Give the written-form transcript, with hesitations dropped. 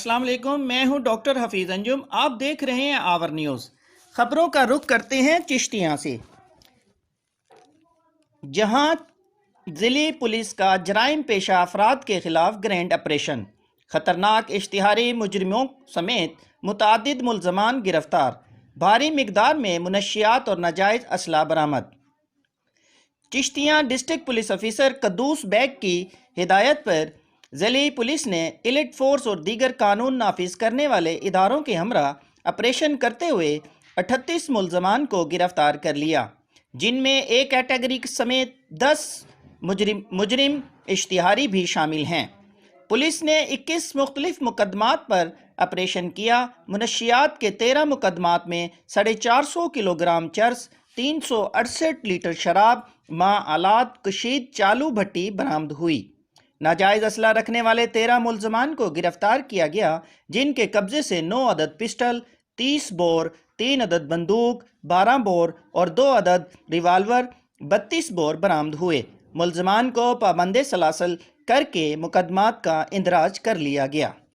अस्सलाम वालेकुम। मैं हूं डॉक्टर हफीज़ अंजुम। आप देख रहे हैं आवर न्यूज़। खबरों का रुख करते हैं चिश्तियाँ से, जहां ज़िली पुलिस का जराइम पेशा अफराद के खिलाफ ग्रैंड ऑपरेशन, खतरनाक इश्तिहारी मुजरिमों समेत मुतअद्दिद मुल्ज़मान गिरफ्तार, भारी मिकदार में मुनशियात और नाजायज़ असला बरामद। Chishtian district police officer Quddus Baig की हिदायत पर ज़िली पुलिस ने इलिट फोर्स और दीगर कानून नाफिज करने वाले इदारों के हमरा ऑपरेशन करते हुए 38 मुल्ज़मान को गिरफ्तार कर लिया, जिनमें ए कैटेगरी समेत 10 मुजरिम इश्तिहारी भी शामिल हैं। पुलिस ने 21 मुख्तलिफ मुकदमात पर ऑपरेशन किया। मुनशियात के 13 मुकदमात में 450 किलोग्राम चर्स, 368 लीटर शराब, आलात कशीद चालू भट्टी बरामद हुई। नाजायज़ असला रखने वाले 13 मुल्ज़मान को गिरफ्तार किया गया, जिनके कब्जे से 9 अदद पिस्टल, 30 बोर, 3 अदद बंदूक, 12 बोर और 2 अदद रिवाल्वर, 32 बोर बरामद हुए। मुल्ज़मान को पाबंदे सलासल करके मुकदमात का इंदराज कर लिया गया।